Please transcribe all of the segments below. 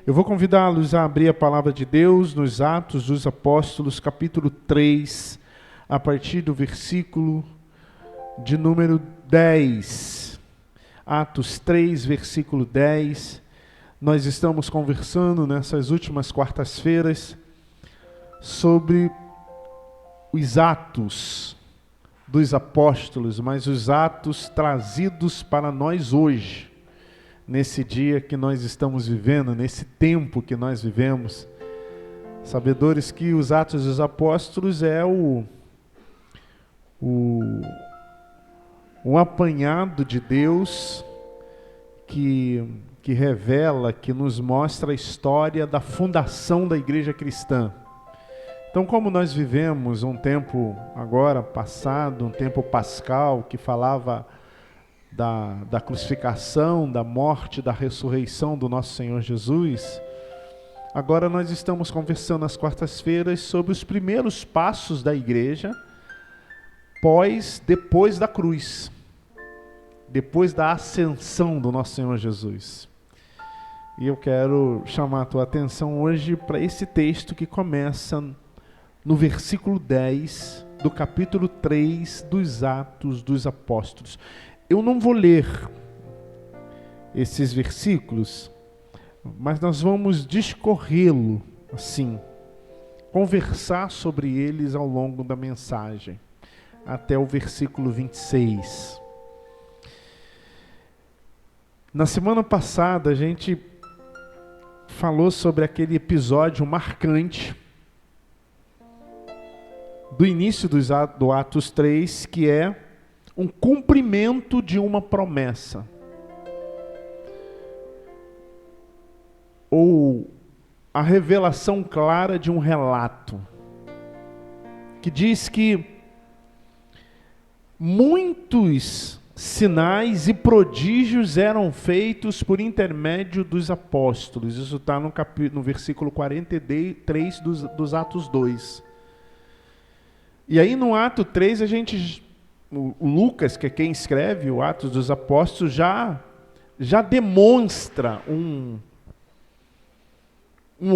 Eu vou convidá-los a abrir a palavra de Deus nos Atos dos Apóstolos, capítulo 3, a partir do versículo de número 10. Atos 3, versículo 10. Nós estamos conversando nessas últimas quartas-feiras sobre os atos dos apóstolos, mas os atos trazidos para nós hoje, nesse dia que nós estamos vivendo, nesse tempo que nós vivemos. Sabedores que os atos dos apóstolos é um apanhado de Deus que revela, que nos mostra a história da fundação da igreja cristã. Então, como nós vivemos um tempo agora passado, um tempo pascal, que falava da crucificação, da morte, da ressurreição do nosso Senhor Jesus, agora nós estamos conversando às quartas-feiras sobre os primeiros passos da igreja depois da cruz, depois da ascensão do nosso Senhor Jesus. E eu quero chamar a tua atenção hoje para esse texto que começa no versículo 10 do capítulo 3 dos Atos dos Apóstolos. Eu não vou ler esses versículos, mas nós vamos discorrê-lo assim, conversar sobre eles ao longo da mensagem, até o versículo 26. Na semana passada a gente falou sobre aquele episódio marcante do início do Atos 3, que é um cumprimento de uma promessa, ou a revelação clara de um relato, que diz que muitos sinais e prodígios eram feitos por intermédio dos apóstolos. Isso está no versículo 43 dos Atos 2. E aí no Ato 3, o Lucas, que é quem escreve o Atos dos Apóstolos, já demonstra um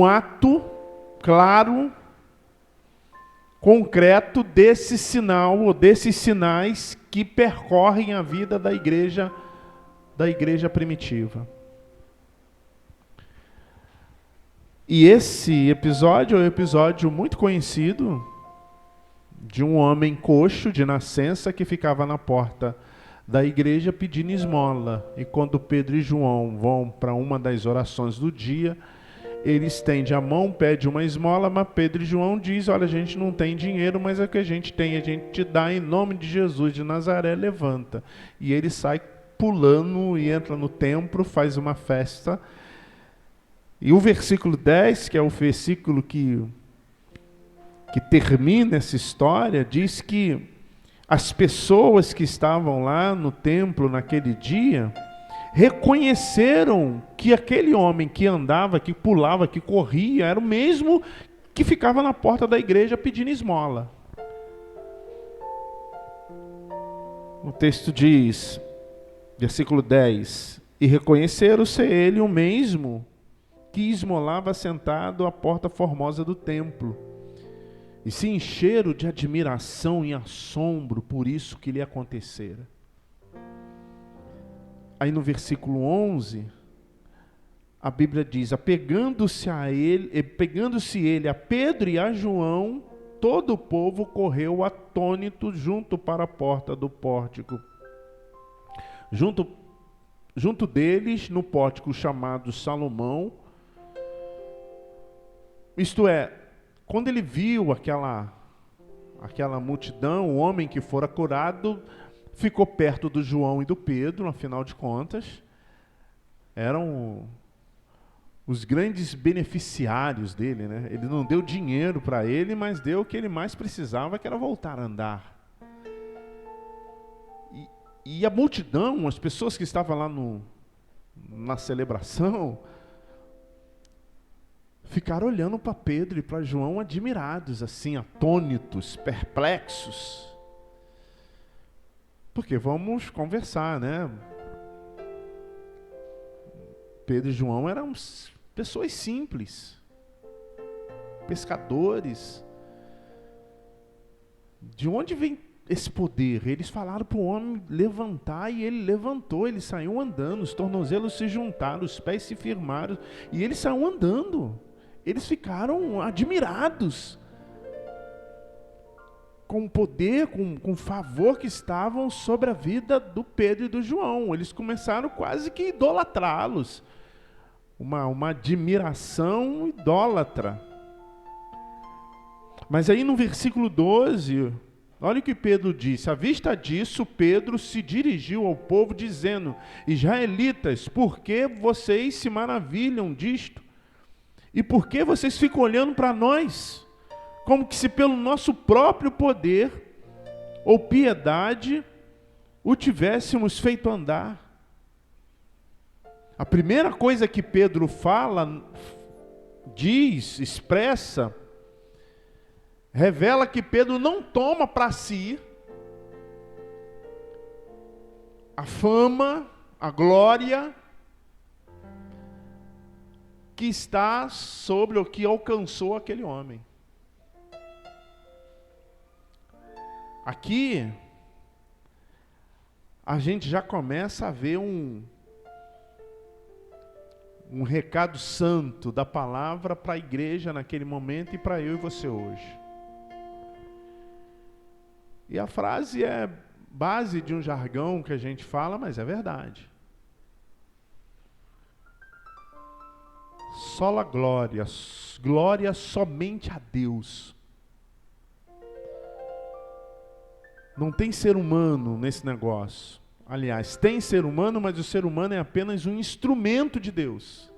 ato claro, concreto desse sinal, ou desses sinais que percorrem a vida da igreja primitiva. E esse episódio é um episódio muito conhecido de um homem coxo de nascença que ficava na porta da igreja pedindo esmola. E quando Pedro e João vão para uma das orações do dia, ele estende a mão, pede uma esmola, mas Pedro e João dizem: olha, a gente não tem dinheiro, mas é o que a gente tem, a gente te dá, em nome de Jesus de Nazaré, levanta. E ele sai pulando e entra no templo, faz uma festa. E o versículo 10, que é o versículo que termina essa história, diz que as pessoas que estavam lá no templo naquele dia reconheceram que aquele homem que andava, que pulava, que corria, era o mesmo que ficava na porta da igreja pedindo esmola. O texto diz, versículo 10, e reconheceram ser ele o mesmo que esmolava sentado à porta formosa do templo. E se encheram de admiração e assombro por isso que lhe acontecera. Aí no versículo 11, a Bíblia diz: apegando-se ele a Pedro e a João, todo o povo correu atônito junto para a porta do pórtico. Junto deles, no pórtico chamado Salomão, isto é, quando ele viu aquela multidão, o homem que fora curado ficou perto do João e do Pedro, afinal de contas, eram os grandes beneficiários dele, né? Ele não deu dinheiro para ele, mas deu o que ele mais precisava, que era voltar a andar. E a multidão, as pessoas que estavam lá na celebração, ficaram olhando para Pedro e para João admirados, assim, atônitos, perplexos. Porque vamos conversar, né? Pedro e João eram Pessoas simples, pescadores. De onde vem esse poder? Eles falaram para o homem levantar e ele levantou, ele saiu andando, os tornozelos se juntaram, os pés se firmaram e ele saiu andando. Eles ficaram admirados com o poder, com o favor que estavam sobre a vida do Pedro e do João. Eles começaram quase que idolatrá-los. Uma admiração idólatra. Mas aí no versículo 12, olha o que Pedro disse. À vista disso, Pedro se dirigiu ao povo dizendo: Israelitas, por que vocês se maravilham disto? E por que vocês ficam olhando para nós? Como que se pelo nosso próprio poder ou piedade o tivéssemos feito andar. A primeira coisa que Pedro fala, diz, expressa, revela que Pedro não toma para si a fama, a glória que está sobre o que alcançou aquele homem. Aqui, a gente já começa a ver um recado santo da palavra para a igreja naquele momento e para eu e você hoje. E a frase é base de um jargão que a gente fala, mas é verdade. Sola glória, glória somente a Deus. Não tem ser humano nesse negócio. Aliás, tem ser humano, mas o ser humano é apenas um instrumento de Deus.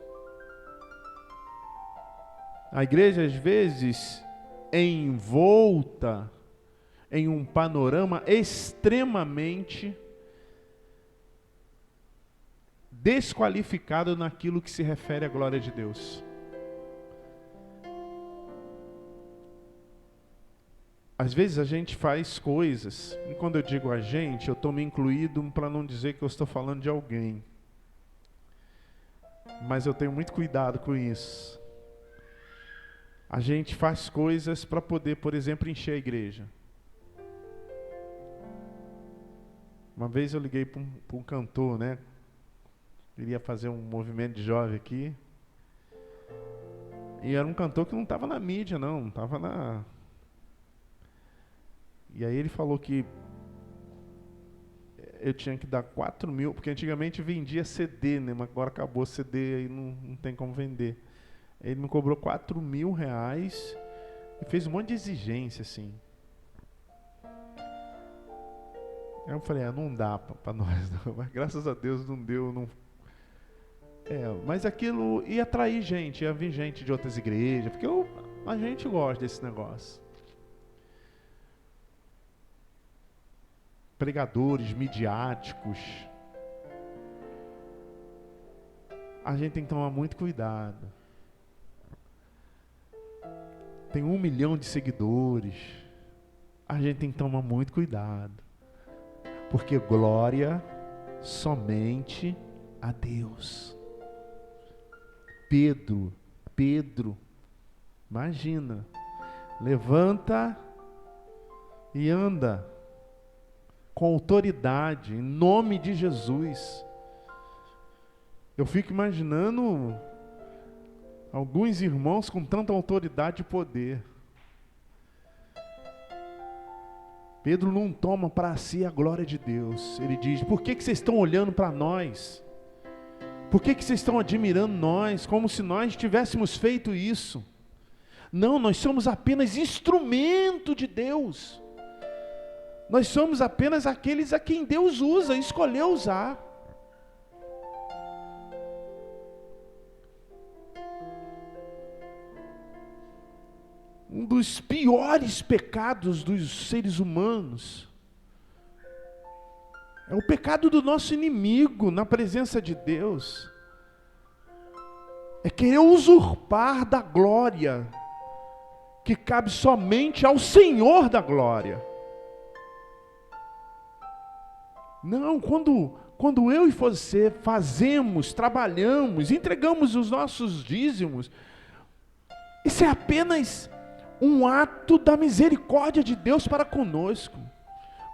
A igreja, às vezes, é envolta em um panorama extremamente desqualificado naquilo que se refere à glória de Deus. Às vezes a gente faz coisas, e quando eu digo a gente, eu estou me incluído para não dizer que eu estou falando de alguém. Mas eu tenho muito cuidado com isso. A gente faz coisas para poder, por exemplo, encher a igreja. Uma vez eu liguei para um cantor, né? Queria fazer um movimento de jovem aqui. E era um cantor que não estava na mídia, não estava na... E aí ele falou que eu tinha que dar 4 mil, porque antigamente vendia CD, né? Mas agora acabou o CD, aí não tem como vender. Ele me cobrou 4 mil reais e fez um monte de exigência, assim. Aí eu falei, não dá para nós, não. Mas graças a Deus não deu, não. Mas aquilo ia atrair gente, ia vir gente de outras igrejas, porque a gente gosta desse negócio. Pregadores midiáticos. A gente tem que tomar muito cuidado. Tem 1 milhão de seguidores. A gente tem que tomar muito cuidado. Porque glória somente a Deus. Pedro, imagina, levanta e anda com autoridade, em nome de Jesus. Eu fico imaginando alguns irmãos com tanta autoridade e poder. Pedro não toma para si a glória de Deus. Ele diz, por que vocês estão olhando para nós? Por que vocês estão admirando nós, como se nós tivéssemos feito isso? Não, nós somos apenas instrumento de Deus. Nós somos apenas aqueles a quem Deus usa, escolheu usar. Um dos piores pecados dos seres humanos é o pecado do nosso inimigo na presença de Deus. É querer usurpar da glória que cabe somente ao Senhor da glória. Não, quando quando eu e você fazemos, trabalhamos, entregamos os nossos dízimos, isso é apenas um ato da misericórdia de Deus para conosco.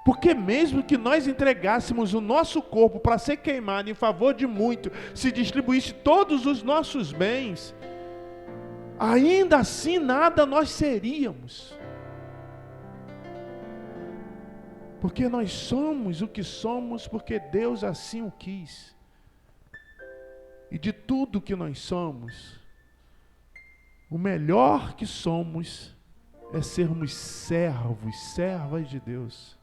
Porque mesmo que nós entregássemos o nosso corpo para ser queimado em favor de muito, se distribuísse todos os nossos bens, ainda assim nada nós seríamos. Porque nós somos o que somos porque Deus assim o quis. E de tudo que nós somos, o melhor que somos é sermos servos, servas de Deus.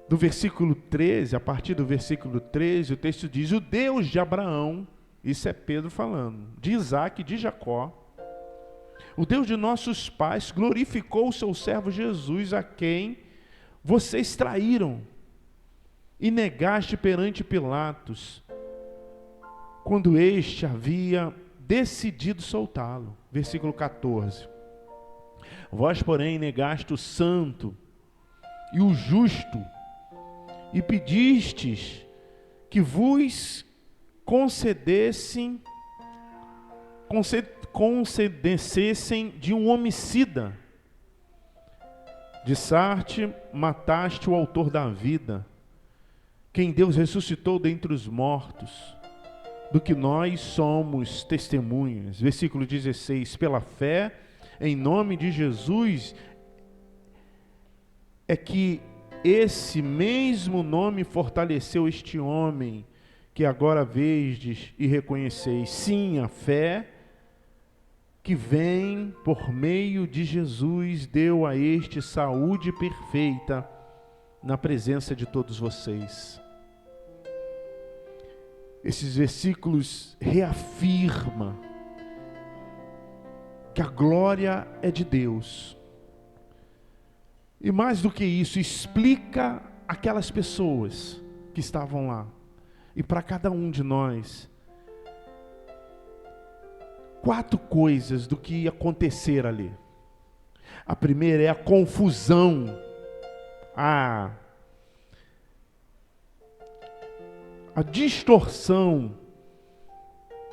Do versículo 13, a partir do versículo 13, o texto diz: o Deus de Abraão, isso é Pedro falando, de Isaac e de Jacó, o Deus de nossos pais, glorificou o seu servo Jesus, a quem vocês traíram e negaste perante Pilatos, quando este havia decidido soltá-lo. Versículo 14. Vós, porém, negaste o santo e o justo, e pedistes que vos concedessem de um homicida. De Sarte mataste o autor da vida, quem Deus ressuscitou dentre os mortos, do que nós somos testemunhas. Versículo 16. Pela fé, em nome de Jesus, é que esse mesmo nome fortaleceu este homem, que agora vedes e reconheceis. Sim, a fé que vem por meio de Jesus deu a este saúde perfeita na presença de todos vocês. Esses versículos reafirmam que a glória é de Deus. E mais do que isso, explica aquelas pessoas que estavam lá. E para cada um de nós, 4 coisas do que ia acontecer ali. A primeira é a confusão, a distorção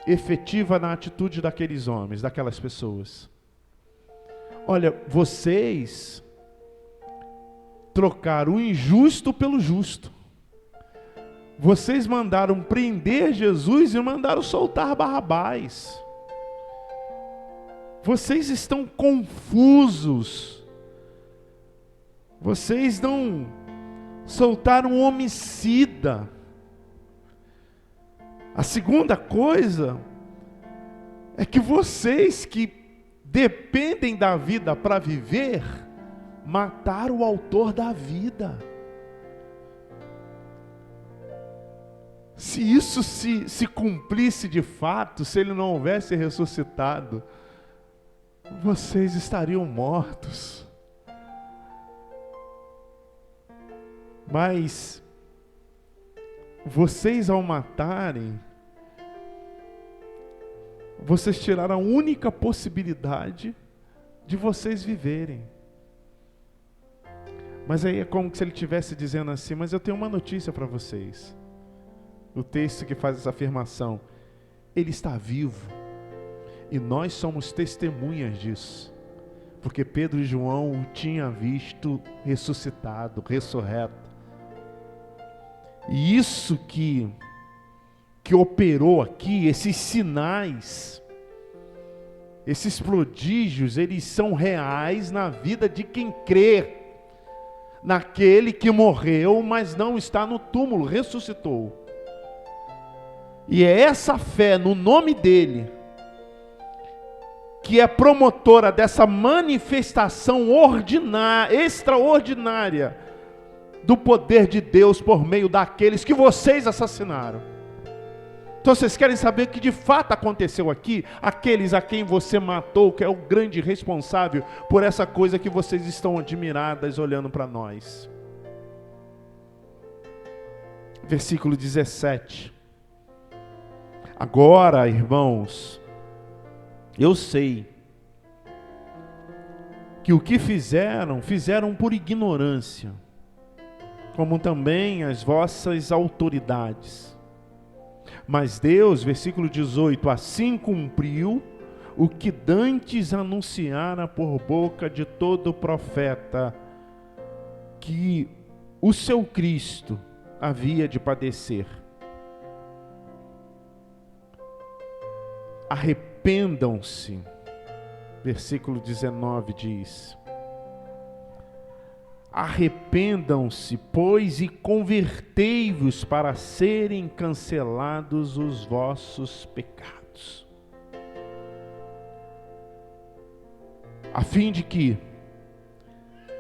efetiva na atitude daqueles homens, daquelas pessoas. Olha, vocês trocaram o injusto pelo justo. Vocês mandaram prender Jesus e mandaram soltar Barrabás. Vocês estão confusos. Vocês não soltaram um homicida. A segunda coisa é que vocês que dependem da vida para viver, mataram o autor da vida. Se isso se cumprisse de fato, se ele não houvesse ressuscitado, vocês estariam mortos. Mas vocês, ao matarem, vocês tiraram a única possibilidade de vocês viverem. Mas aí é como se ele estivesse dizendo assim: mas eu tenho uma notícia para vocês. O texto que faz essa afirmação: ele está vivo, e nós somos testemunhas disso, porque Pedro e João o tinham visto ressuscitado, ressurreto. E isso que operou aqui, esses sinais, esses prodígios, eles são reais na vida de quem crê naquele que morreu, mas não está no túmulo, ressuscitou. E é essa fé no nome dele que é promotora dessa manifestação extraordinária do poder de Deus por meio daqueles que vocês assassinaram. Então vocês querem saber o que de fato aconteceu aqui? Aqueles a quem você matou, que é o grande responsável por essa coisa que vocês estão admiradas olhando para nós. Versículo 17. Agora, irmãos, eu sei que o que fizeram por ignorância. como também as vossas autoridades. Mas Deus, versículo 18, assim cumpriu o que dantes anunciara por boca de todo profeta, que o seu Cristo havia de padecer. Arrependam-se, versículo 19 diz: arrependam-se, pois, e convertei-vos para serem cancelados os vossos pecados, a fim de que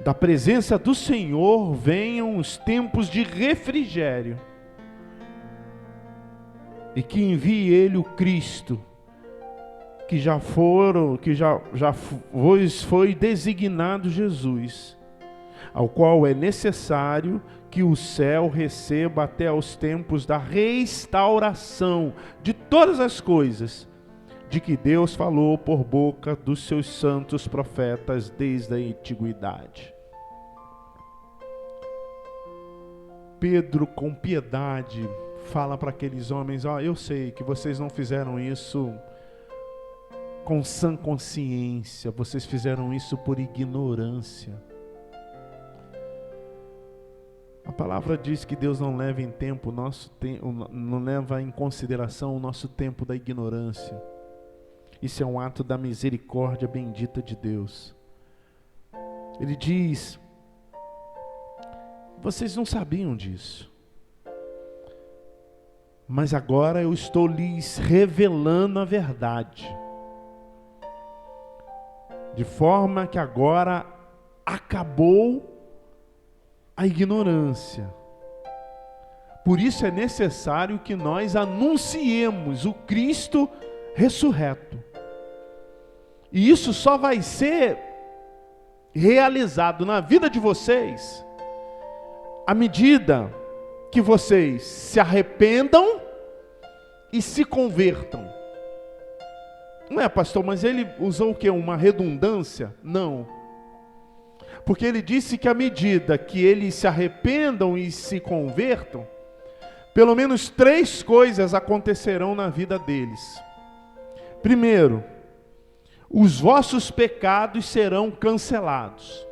da presença do Senhor venham os tempos de refrigério, e que envie Ele o Cristo, que já vos foi designado Jesus, ao qual é necessário que o céu receba até aos tempos da restauração de todas as coisas, de que Deus falou por boca dos seus santos profetas desde a antiguidade. Pedro, com piedade, fala para aqueles homens: eu sei que vocês não fizeram isso com sã consciência, vocês fizeram isso por ignorância. A palavra diz que Deus não leva em tempo não leva em consideração o nosso tempo da ignorância. Isso é um ato da misericórdia bendita de Deus. Ele diz: vocês não sabiam disso, mas agora eu estou lhes revelando a verdade, de forma que agora acabou a ignorância. Por isso é necessário que nós anunciemos o Cristo ressurreto. E isso só vai ser realizado na vida de vocês à medida que vocês se arrependam e se convertam. Não é, pastor, mas ele usou o quê? Uma redundância? Não. Porque ele disse que à medida que eles se arrependam e se convertam, pelo menos 3 coisas acontecerão na vida deles. Primeiro, os vossos pecados serão cancelados.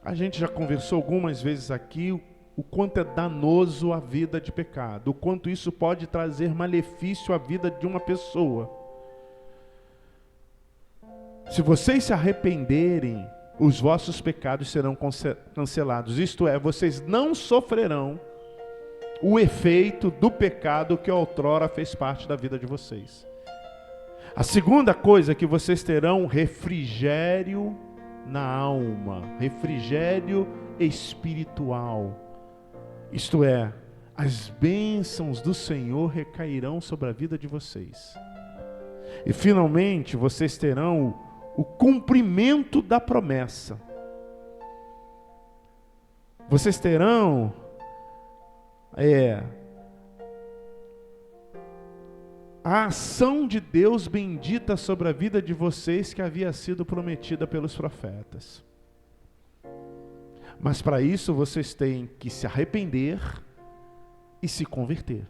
A gente já conversou algumas vezes aqui o quanto é danoso a vida de pecado, o quanto isso pode trazer malefício à vida de uma pessoa. Se vocês se arrependerem, os vossos pecados serão cancelados. Isto é, vocês não sofrerão o efeito do pecado que outrora fez parte da vida de vocês. A segunda coisa é que vocês terão refrigério na alma, refrigério espiritual. Isto é, as bênçãos do Senhor recairão sobre a vida de vocês. E finalmente vocês terão o cumprimento da promessa. Vocês terão a ação de Deus bendita sobre a vida de vocês que havia sido prometida pelos profetas. Mas para isso vocês têm que se arrepender e se converter.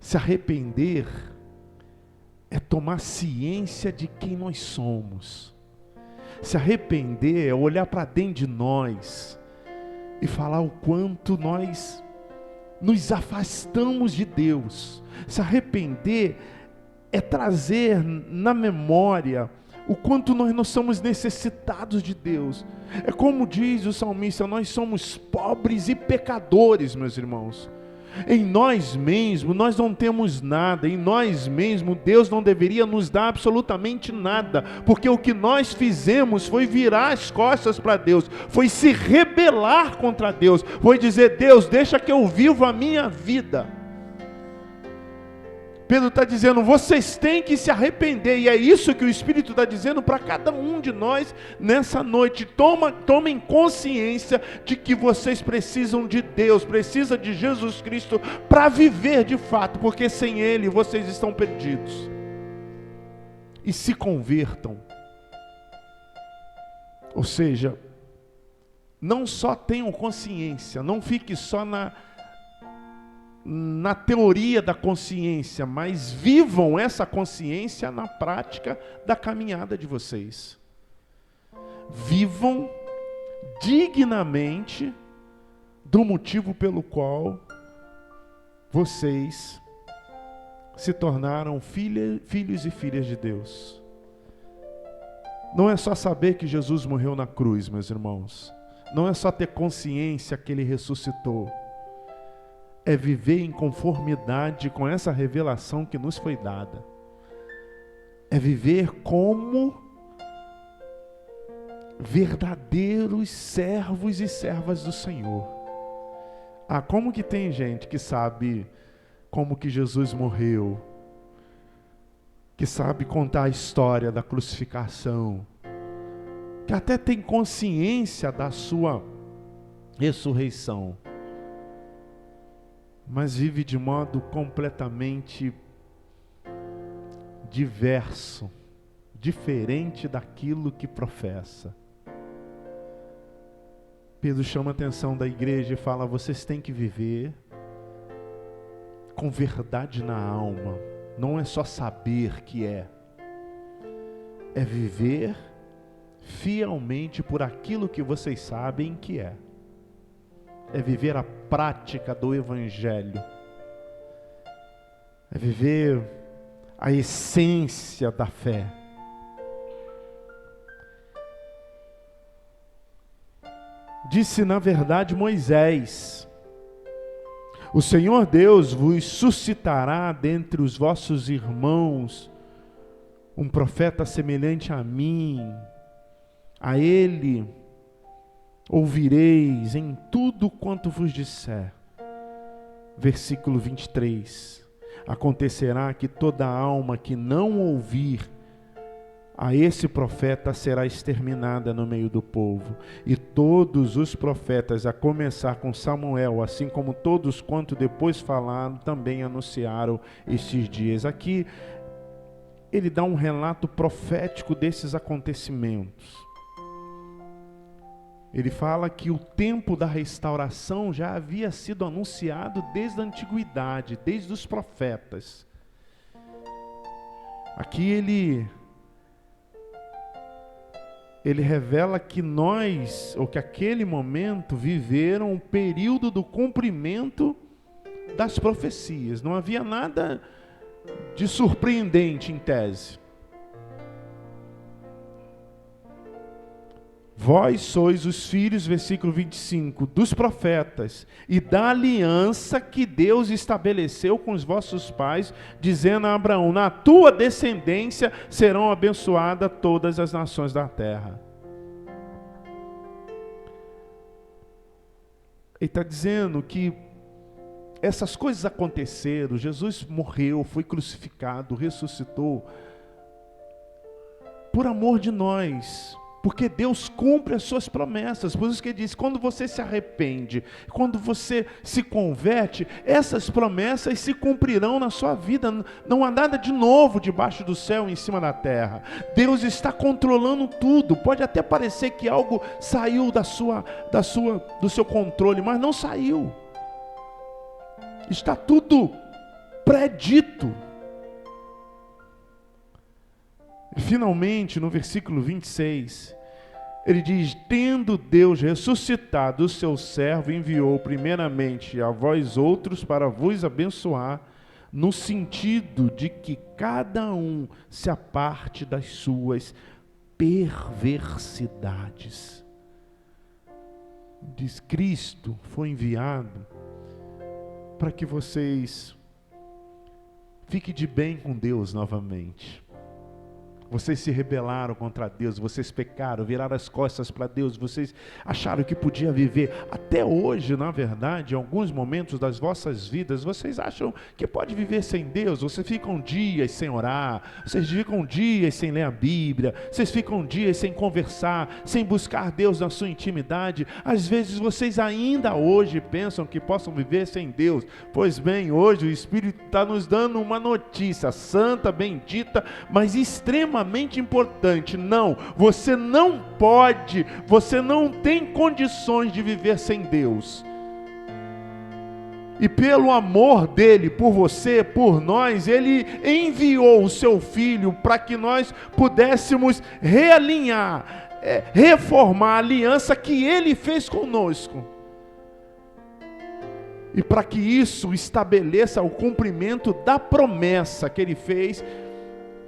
Se arrepender é tomar ciência de quem nós somos. Se arrepender é olhar para dentro de nós e falar o quanto nós nos afastamos de Deus. Se arrepender é trazer na memória o quanto nós não somos necessitados de Deus. É como diz o salmista: nós somos pobres e pecadores, meus irmãos. Em nós mesmos nós não temos nada, em nós mesmos Deus não deveria nos dar absolutamente nada, porque o que nós fizemos foi virar as costas para Deus, foi se rebelar contra Deus, foi dizer: Deus, deixa que eu vivo a minha vida. Pedro está dizendo: vocês têm que se arrepender, e é isso que o Espírito está dizendo para cada um de nós nessa noite. Tomem consciência de que vocês precisam de Deus, precisam de Jesus Cristo para viver de fato, porque sem Ele vocês estão perdidos. E se convertam. Ou seja, não só tenham consciência, não fique só na teoria da consciência, mas vivam essa consciência na prática da caminhada de vocês. Vivam dignamente do motivo pelo qual vocês se tornaram filhos e filhas de Deus. Não é só saber que Jesus morreu na cruz, meus irmãos. Não é só ter consciência que Ele ressuscitou. É viver em conformidade com essa revelação que nos foi dada. É viver como verdadeiros servos e servas do Senhor. Como que tem gente que sabe como que Jesus morreu, que sabe contar a história da crucificação, que até tem consciência da sua ressurreição, mas vive de modo completamente diverso, diferente daquilo que professa. Pedro chama a atenção da igreja e fala: vocês têm que viver com verdade na alma. Não é só saber que é viver fielmente por aquilo que vocês sabem que é viver a prática do Evangelho, é viver a essência da fé. Disse na verdade Moisés: o Senhor Deus vos suscitará dentre os vossos irmãos um profeta semelhante a mim. A ele ouvireis em tudo quanto vos disser. Versículo 23. Acontecerá que toda alma que não ouvir a esse profeta será exterminada no meio do povo. E todos os profetas, a começar com Samuel, assim como todos quanto depois falaram, também anunciaram estes dias. Aqui ele dá um relato profético desses acontecimentos. Ele fala que o tempo da restauração já havia sido anunciado desde a antiguidade, desde os profetas. Aqui ele revela que nós, ou que aquele momento, viveram um período do cumprimento das profecias. Não havia nada de surpreendente em tese. Vós sois os filhos, versículo 25, dos profetas, e da aliança que Deus estabeleceu com os vossos pais, dizendo a Abraão: na tua descendência serão abençoadas todas as nações da terra. Ele está dizendo que essas coisas aconteceram, Jesus morreu, foi crucificado, ressuscitou, por amor de nós. Porque Deus cumpre as suas promessas. Por isso que ele diz: quando você se arrepende, quando você se converte, essas promessas se cumprirão na sua vida. Não há nada de novo debaixo do céu, em cima da terra. Deus está controlando tudo. Pode até parecer que algo saiu do seu controle, mas não saiu. Está tudo predito. E finalmente, no versículo 26, ele diz: tendo Deus ressuscitado o seu servo, enviou primeiramente a vós outros para vos abençoar, no sentido de que cada um se aparte das suas perversidades. Diz: Cristo foi enviado para que vocês fiquem de bem com Deus novamente. Vocês se rebelaram contra Deus, vocês pecaram, viraram as costas para Deus, vocês acharam que podia viver. Até hoje, na verdade, em alguns momentos das vossas vidas, vocês acham que pode viver sem Deus. Vocês ficam dias sem orar, vocês ficam dias sem ler a Bíblia, vocês ficam dias sem conversar, sem buscar Deus na sua intimidade. Às vezes vocês ainda hoje pensam que possam viver sem Deus. Pois bem, hoje o Espírito está nos dando uma notícia santa, bendita, mas extremamente extremamente importante. Não, você não pode, você não tem condições de viver sem Deus. E pelo amor dele, por você, por nós, ele enviou o seu Filho para que nós pudéssemos realinhar, reformar a aliança que ele fez conosco. E para que isso estabeleça o cumprimento da promessa que ele fez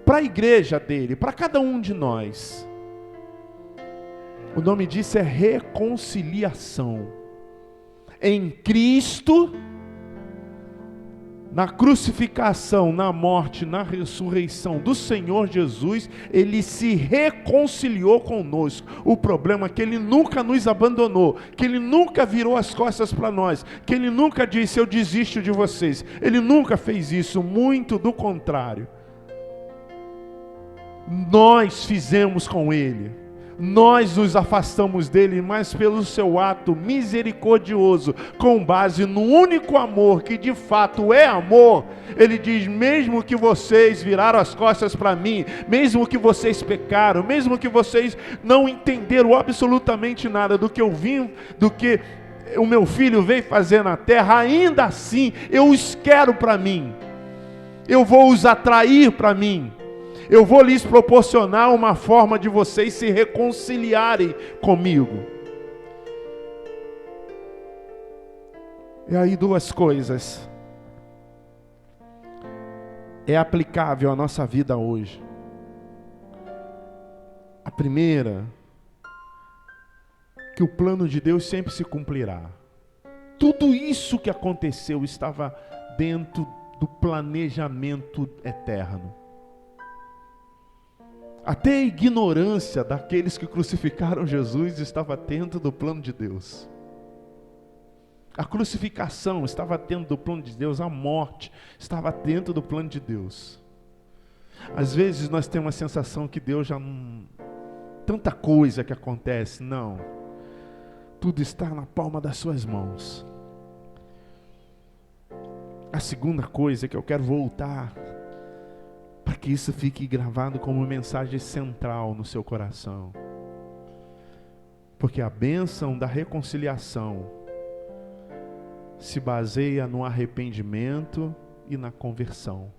para a igreja dele, para cada um de nós. O nome disso é reconciliação. Em Cristo, na crucificação, na morte, na ressurreição do Senhor Jesus, ele se reconciliou conosco. O problema é que ele nunca nos abandonou, que ele nunca virou as costas para nós, que ele nunca disse: eu desisto de vocês. Ele nunca fez isso, muito do contrário. Nós fizemos com ele. Nós nos afastamos dele, mas pelo seu ato misericordioso, com base no único amor que de fato é amor, ele diz: mesmo que vocês viraram as costas para mim, mesmo que vocês pecaram, mesmo que vocês não entenderam absolutamente nada do que eu vim, do que o meu filho veio fazer na terra, ainda assim eu os quero para mim, eu vou os atrair para mim. Eu vou lhes proporcionar uma forma de vocês se reconciliarem comigo. E aí duas coisas é aplicável à nossa vida hoje. A primeira, que o plano de Deus sempre se cumprirá. Tudo isso que aconteceu estava dentro do planejamento eterno. Até a ignorância daqueles que crucificaram Jesus estava dentro do plano de Deus. A crucificação estava dentro do plano de Deus. A morte estava dentro do plano de Deus. Às vezes nós temos a sensação que Deus já não... Tanta coisa que acontece. Não. Tudo está na palma das suas mãos. A segunda coisa que eu quero voltar, para que isso fique gravado como mensagem central no seu coração. Porque a bênção da reconciliação se baseia no arrependimento e na conversão.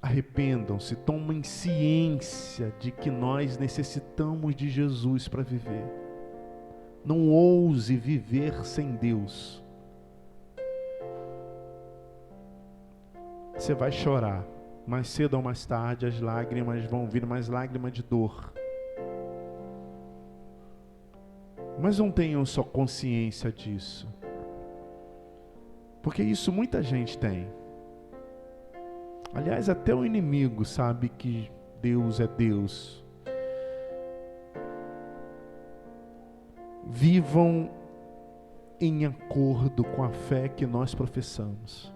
Arrependam-se, tomem ciência de que nós necessitamos de Jesus para viver. Não ouse viver sem Deus. Você vai chorar, mais cedo ou mais tarde as lágrimas vão vir, mais lágrimas de dor. Mas não tenham só consciência disso, porque isso muita gente tem. Aliás, até o inimigo sabe que Deus é Deus. Vivam em acordo com a fé que nós professamos.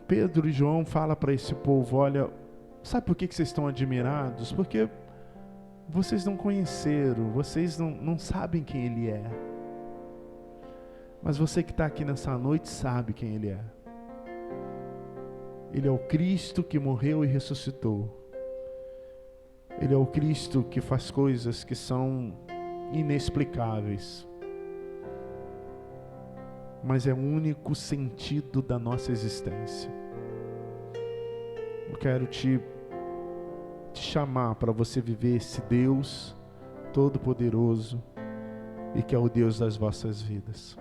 Pedro e João falam para esse povo: olha, sabe por que vocês estão admirados? Porque vocês não conheceram, vocês não sabem quem Ele é. Mas você que está aqui nessa noite sabe quem Ele é. Ele é o Cristo que morreu e ressuscitou. Ele é o Cristo que faz coisas que são inexplicáveis. Mas é o único sentido da nossa existência. Eu quero te chamar para você viver esse Deus Todo-Poderoso e que é o Deus das vossas vidas.